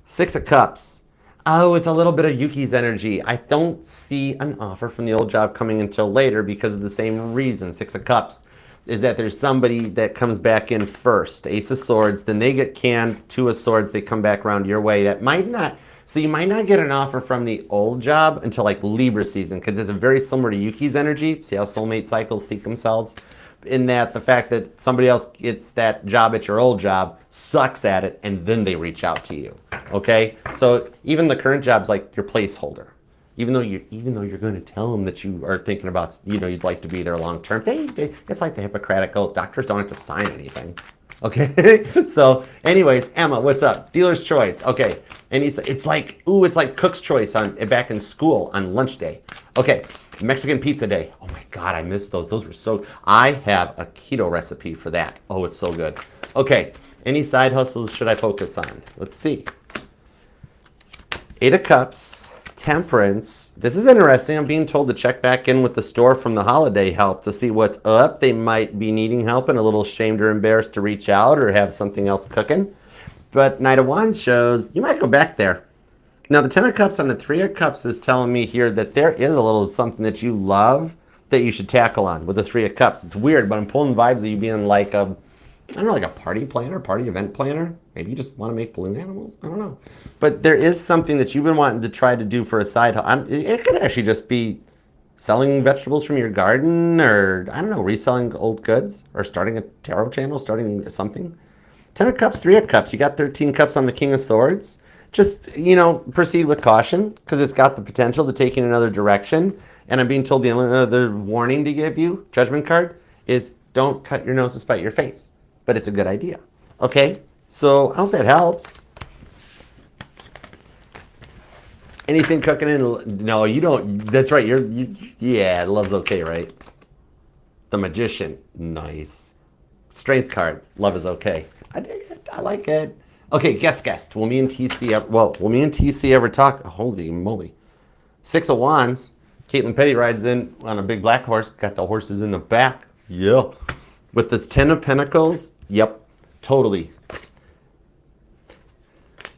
Six of Cups. Oh, it's a little bit of Yuki's energy. I don't see an offer from the old job coming until later because of the same reason. Six of Cups is that there's somebody that comes back in first. Ace of Swords, then they get canned. Two of Swords, they come back around your way. So you might not get an offer from the old job until like Libra season, because it's very similar to Yuki's energy. See how soulmate cycles seek themselves? In that the fact that somebody else gets that job at your old job, sucks at it, and then they reach out to you. Okay? So even the current job's like your placeholder. Even though you're going to tell them that you are thinking about, you'd like to be there long term. It's like the Hippocratic Oath. Doctors don't have to sign anything. Okay? So anyways, Emma, what's up? Dealer's choice. Okay. And it's like cook's choice back in school on lunch day. Okay. Mexican pizza day. Oh my God, I missed those. Those were so, I have a keto recipe for that. Oh, it's so good. Okay. Any side hustles should I focus on? Let's see. Eight of Cups. Temperance. This is interesting. I'm being told to check back in with the store from the holiday help to see what's up. They might be needing help and a little ashamed or embarrassed to reach out or have something else cooking. But Knight of Wands shows you might go back there. Now the Ten of Cups and the Three of Cups is telling me here that there is a little something that you love that you should tackle on with the Three of Cups. It's weird, but I'm pulling vibes of you being like a party planner, party event planner. Maybe you just want to make balloon animals. I don't know. But there is something that you've been wanting to try to do for a side hustle. It could actually just be selling vegetables from your garden, or, I don't know, reselling old goods, or starting a tarot channel, starting something. Ten of Cups, Three of Cups. You got 13 cups on the King of Swords. Just, proceed with caution, because it's got the potential to take you in another direction. And I'm being told the only other warning to give you, judgment card, is don't cut your nose to spite your face. But it's a good idea. Okay? So I hope that helps. Anything cooking in? No, you don't. That's right. Yeah, love's okay, right? The Magician. Nice. Strength card. Love is okay. I dig it. I like it. Okay, guest. Will me and TC ever talk? Holy moly. Six of Wands. Caitlin Petty rides in on a big black horse. Got the horses in the back. Yeah. With this Ten of Pentacles. Yep. Totally.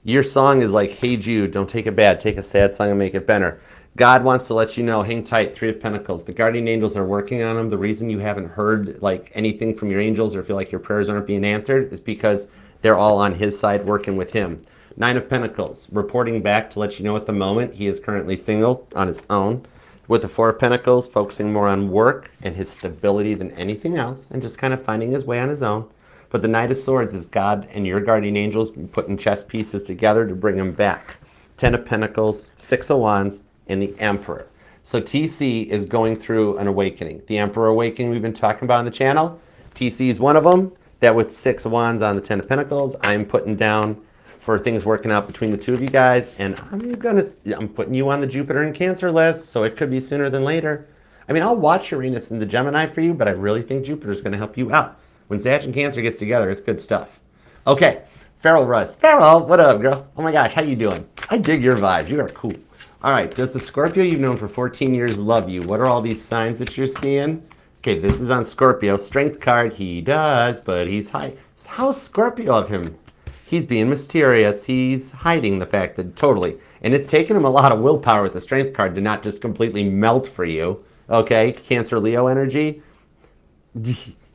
Your song is like, hey Jude, don't take it bad. Take a sad song and make it better. God wants to let you know, hang tight, Three of Pentacles. The guardian angels are working on them. The reason you haven't heard like anything from your angels or feel like your prayers aren't being answered is because they're all on his side working with him. Nine of Pentacles, reporting back to let you know at the moment he is currently single on his own. With the Four of Pentacles, focusing more on work and his stability than anything else and just kind of finding his way on his own. But the Knight of Swords is God and your guardian angels putting chess pieces together to bring him back. Ten of Pentacles, Six of Wands, and the Emperor. So TC is going through an awakening. The Emperor awakening we've been talking about on the channel. TC is one of them. That with Six of Wands on the Ten of Pentacles, I'm putting down for things working out between the two of you guys. And I'm putting you on the Jupiter and Cancer list, so it could be sooner than later. I mean, I'll watch Uranus and the Gemini for you, but I really think Jupiter's going to help you out. When Sag and Cancer gets together, it's good stuff. Okay, Farrell Rust. Farrell, what up, girl? Oh my gosh, how you doing? I dig your vibes. You are cool. All right, does the Scorpio you've known for 14 years love you? What are all these signs that you're seeing? Okay, this is on Scorpio. Strength card, he does, but he's high. How Scorpio of him? He's being mysterious. He's hiding the fact that totally. And it's taken him a lot of willpower with the Strength card to not just completely melt for you. Okay, Cancer, Leo energy.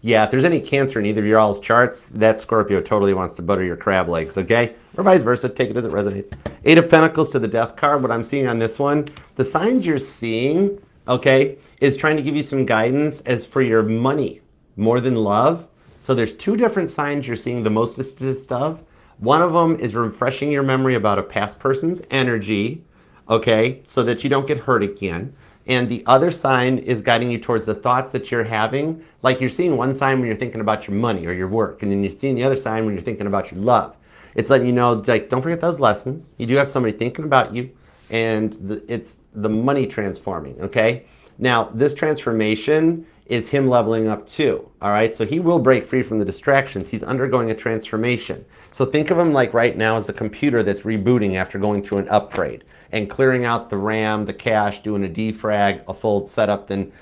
Yeah, if there's any Cancer in either of your all's charts, that Scorpio totally wants to butter your crab legs, okay? Or vice versa, take it as it resonates. Eight of Pentacles to the Death card, what I'm seeing on this one, the signs you're seeing, okay, is trying to give you some guidance as for your money, more than love. So there's two different signs you're seeing the mostest of. One of them is refreshing your memory about a past person's energy, okay, so that you don't get hurt again. And the other sign is guiding you towards the thoughts that you're having. Like you're seeing one sign when you're thinking about your money or your work, and then you're seeing the other sign when you're thinking about your love. It's letting you know, like, don't forget those lessons. You do have somebody thinking about you, and it's the money transforming, okay? Now, this transformation is him leveling up too, all right? So he will break free from the distractions. He's undergoing a transformation. So think of him like right now as a computer that's rebooting after going through an upgrade and clearing out the RAM, the cache, doing a defrag, a full setup. Then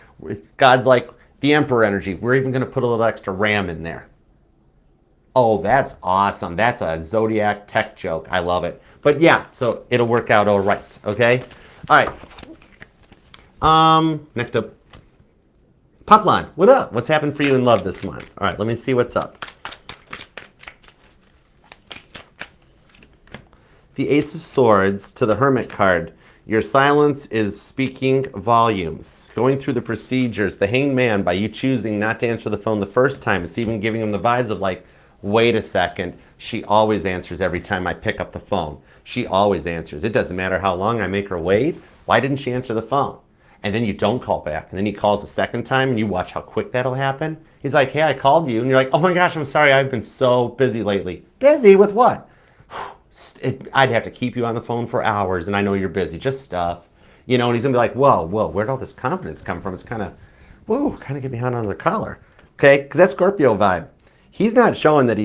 God's like the Emperor energy. We're even going to put a little extra RAM in there. Oh, that's awesome. That's a Zodiac tech joke. I love it. But yeah, so it'll work out all right, okay? All right. Next up. Poplon, what up? What's happened for you in love this month? All right, let me see what's up. The Ace of Swords to the Hermit card. Your silence is speaking volumes. Going through the procedures, the Hanged Man, by you choosing not to answer the phone the first time, it's even giving him the vibes of like, wait a second, she always answers every time I pick up the phone. She always answers. It doesn't matter how long I make her wait. Why didn't she answer the phone? And then you don't call back. And then he calls the second time and you watch how quick that'll happen. He's like, hey, I called you. And you're like, oh my gosh, I'm sorry. I've been so busy lately. Busy with what? I'd have to keep you on the phone for hours and I know you're busy. Just stuff. You know, and he's going to be like, whoa, where'd all this confidence come from? It's kind of, whoa, kind of get behind on their collar. Okay? Because that's Scorpio vibe. He's not showing that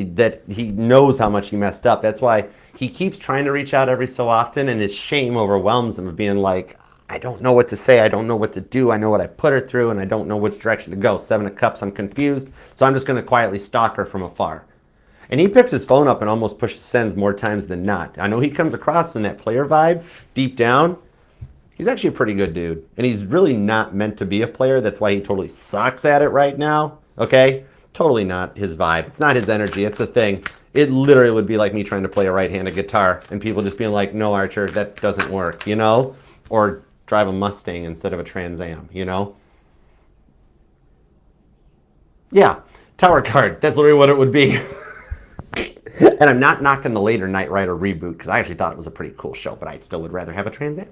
he knows how much he messed up. That's why he keeps trying to reach out every so often and his shame overwhelms him of being like, I don't know what to say. I don't know what to do. I know what I put her through, and I don't know which direction to go. 7 of Cups, I'm confused. So I'm just going to quietly stalk her from afar. And he picks his phone up and almost pushes sends more times than not. I know he comes across in that player vibe deep down. He's actually a pretty good dude. And he's really not meant to be a player. That's why he totally sucks at it right now. Okay? Totally not his vibe. It's not his energy. It's the thing. It literally would be like me trying to play a right-handed guitar and people just being like, no, Archer, that doesn't work, you know? Or drive a Mustang instead of a Trans Am, you know? Yeah, Tower card. That's literally what it would be. And I'm not knocking the later Knight Rider reboot because I actually thought it was a pretty cool show, but I still would rather have a Trans Am.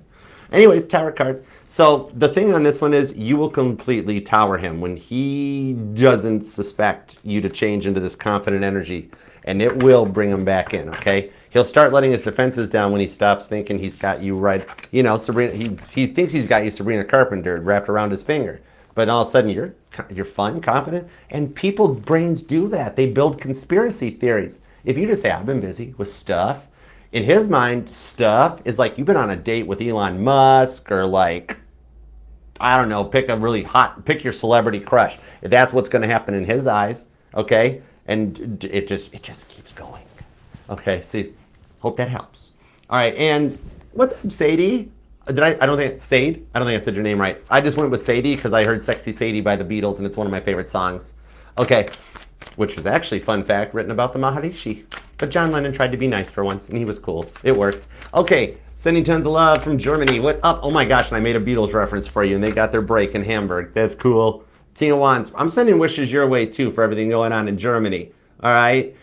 Anyways, Tower card. So the thing on this one is you will completely tower him when he doesn't suspect you to change into this confident energy, and it will bring him back in, okay? He'll start letting his defenses down when he stops thinking he's got you right. You know, Sabrina, he thinks he's got you Sabrina Carpenter wrapped around his finger. But all of a sudden you're fun, confident, and people's brains do that. They build conspiracy theories. If you just say, I've been busy with stuff, in his mind, stuff is like you've been on a date with Elon Musk or like, I don't know, pick your celebrity crush. That's what's going to happen in his eyes, okay? And it just keeps going. Okay, see, hope that helps. All right, and what's up, Sadie? I don't think it's Sade. I don't think I said your name right. I just went with Sadie because I heard Sexy Sadie by the Beatles and it's one of my favorite songs. Okay, which was actually, fun fact, written about the Maharishi. But John Lennon tried to be nice for once and he was cool. It worked. Okay, sending tons of love from Germany. What up? Oh my gosh, and I made a Beatles reference for you and they got their break in Hamburg. That's cool. King of Wands. I'm sending wishes your way too for everything going on in Germany. All right.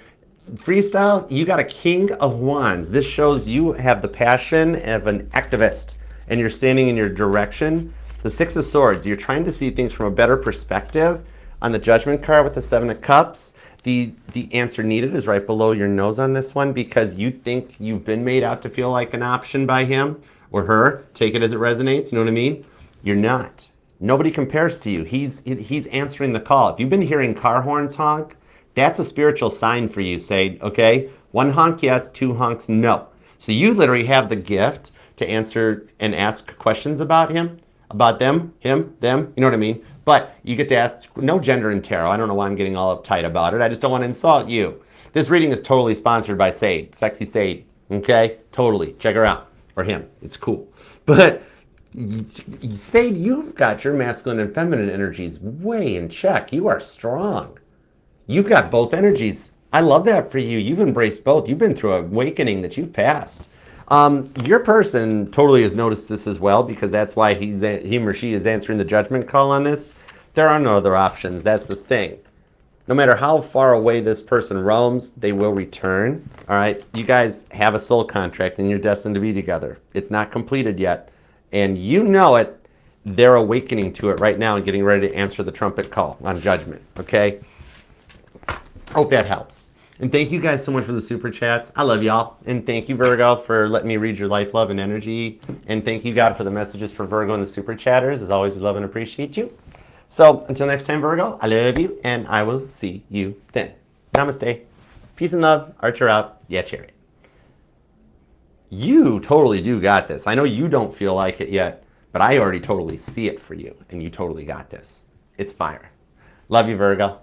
Freestyle, you got a King of Wands. This shows you have the passion of an activist and you're standing in your direction. The Six of Swords, you're trying to see things from a better perspective. On the Judgment card with the 7 of Cups, the answer needed is right below your nose on this one because you think you've been made out to feel like an option by him or her. Take it as it resonates, you know what I mean? You're not. Nobody compares to you. He's answering the call. If you've been hearing car horns honk, that's a spiritual sign for you, Sade, okay? 1 honk, yes, 2 honks, no. So you literally have the gift to answer and ask questions about him, about them, him, them, you know what I mean? But you get to ask, no gender in tarot. I don't know why I'm getting all uptight about it. I just don't want to insult you. This reading is totally sponsored by Sade, Sexy Sade, okay? Totally, check her out, or him, it's cool. But Sade, you've got your masculine and feminine energies way in check. You are strong. You've got both energies. I love that for you. You've embraced both. You've been through an awakening that you've passed. Your person totally has noticed this as well because that's why him or she is answering the judgment call on this. There are no other options. That's the thing. No matter how far away this person roams, they will return. All right. You guys have a soul contract and you're destined to be together. It's not completed yet. And you know it. They're awakening to it right now and getting ready to answer the trumpet call on judgment. Okay. Hope that helps. And thank you guys so much for the super chats. I love y'all. And thank you, Virgo, for letting me read your life, love, and energy. And thank you, God, for the messages for Virgo and the super chatters. As always, we love and appreciate you. So until next time, Virgo, I love you, and I will see you then. Namaste. Peace and love. Archer out. Yeah, Chariot. You totally do got this. I know you don't feel like it yet, but I already totally see it for you, and you totally got this. It's fire. Love you, Virgo.